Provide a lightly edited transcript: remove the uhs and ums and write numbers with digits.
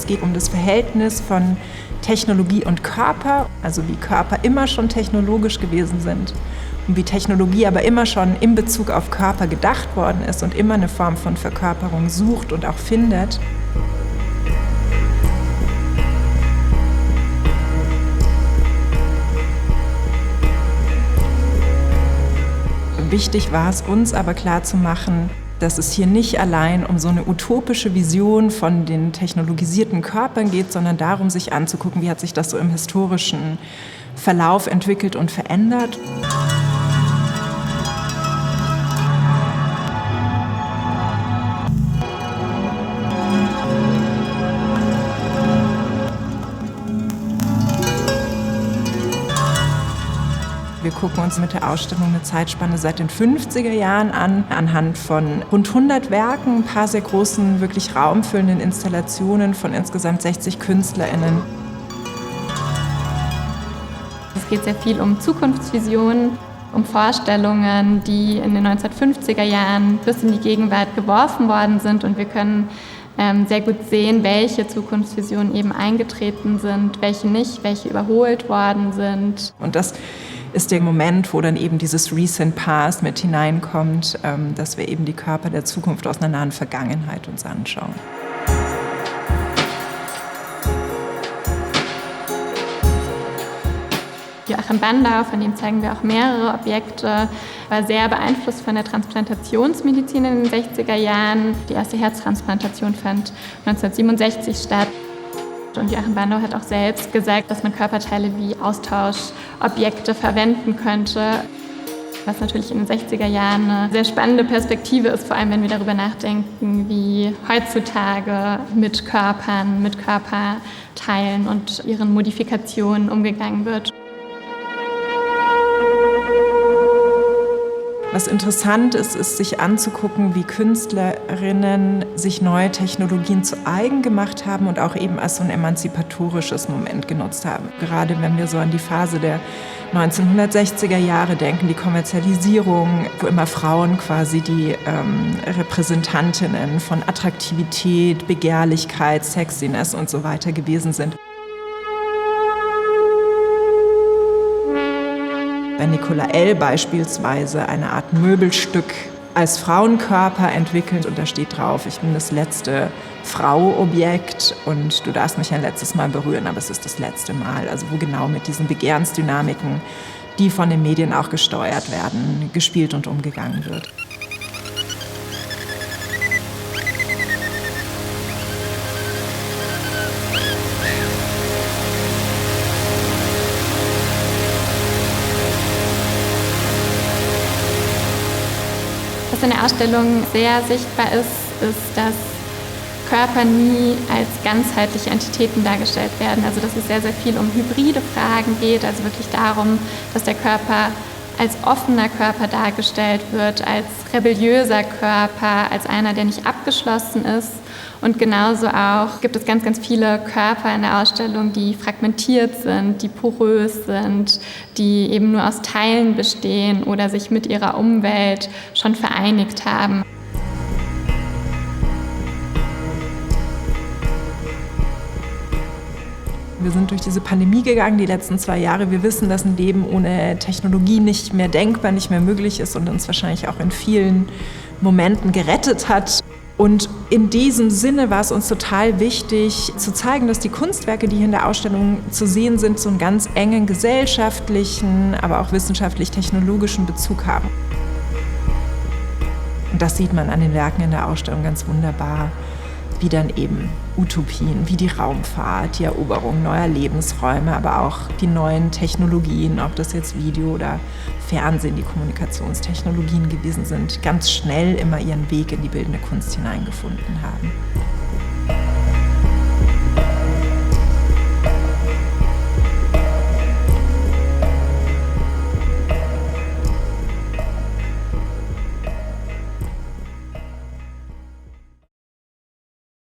geht um das Verhältnis von Technologie und Körper, also wie Körper immer schon technologisch gewesen sind und wie Technologie aber immer schon in Bezug auf Körper gedacht worden ist und immer eine Form von Verkörperung sucht und auch findet. Wichtig war es uns aber klarzumachen, dass es hier nicht allein um so eine utopische Vision von den technologisierten Körpern geht, sondern darum, sich anzugucken, wie hat sich das so im historischen Verlauf entwickelt und verändert. Wir gucken uns mit der Ausstellung eine Zeitspanne seit den 50er Jahren an, anhand von rund 100 Werken, ein paar sehr großen, wirklich raumfüllenden Installationen von insgesamt 60 KünstlerInnen. Es geht sehr viel um Zukunftsvisionen, um Vorstellungen, die in den 1950er Jahren bis in die Gegenwart geworfen worden sind. Und wir können sehr gut sehen, welche Zukunftsvisionen eben eingetreten sind, welche nicht, welche überholt worden sind. Und das ist der Moment, wo dann eben dieses Recent Past mit hineinkommt, dass wir eben die Körper der Zukunft aus einer nahen Vergangenheit uns anschauen. Joachim Bandau, von dem zeigen wir auch mehrere Objekte, war sehr beeinflusst von der Transplantationsmedizin in den 60er Jahren. Die erste Herztransplantation fand 1967 statt. Und Joachim Bandau hat auch selbst gesagt, dass man Körperteile wie Austauschobjekte verwenden könnte, was natürlich in den 60er Jahren eine sehr spannende Perspektive ist, vor allem wenn wir darüber nachdenken, wie heutzutage mit Körpern, mit Körperteilen und ihren Modifikationen umgegangen wird. Was interessant ist, ist sich anzugucken, wie Künstlerinnen sich neue Technologien zu eigen gemacht haben und auch eben als so ein emanzipatorisches Moment genutzt haben. Gerade wenn wir so an die Phase der 1960er Jahre denken, die Kommerzialisierung, wo immer Frauen quasi die Repräsentantinnen von Attraktivität, Begehrlichkeit, Sexiness und so weiter gewesen sind. Bei Nicola L. beispielsweise eine Art Möbelstück als Frauenkörper entwickelt und da steht drauf, ich bin das letzte Frau-Objekt und du darfst mich ein letztes Mal berühren, aber es ist das letzte Mal. Also wo genau mit diesen Begehrensdynamiken, die von den Medien auch gesteuert werden, gespielt und umgegangen wird. Was in der Ausstellung sehr sichtbar ist, dass Körper nie als ganzheitliche Entitäten dargestellt werden. Also dass es sehr, sehr viel um hybride Fragen geht, also wirklich darum, dass der Körper als offener Körper dargestellt wird, als rebelliöser Körper, als einer, der nicht abgeschlossen ist. Und genauso auch gibt es ganz, ganz viele Körper in der Ausstellung, die fragmentiert sind, die porös sind, die eben nur aus Teilen bestehen oder sich mit ihrer Umwelt schon vereinigt haben. Wir sind durch diese Pandemie gegangen, die letzten 2 Jahre. Wir wissen, dass ein Leben ohne Technologie nicht mehr denkbar, nicht mehr möglich ist und uns wahrscheinlich auch in vielen Momenten gerettet hat. Und in diesem Sinne war es uns total wichtig, zu zeigen, dass die Kunstwerke, die hier in der Ausstellung zu sehen sind, so einen ganz engen gesellschaftlichen, aber auch wissenschaftlich-technologischen Bezug haben. Und das sieht man an den Werken in der Ausstellung ganz wunderbar, wie dann eben Utopien, wie die Raumfahrt, die Eroberung neuer Lebensräume, aber auch die neuen Technologien, ob das jetzt Video oder Fernsehen, die Kommunikationstechnologien gewesen sind, ganz schnell immer ihren Weg in die bildende Kunst hineingefunden haben.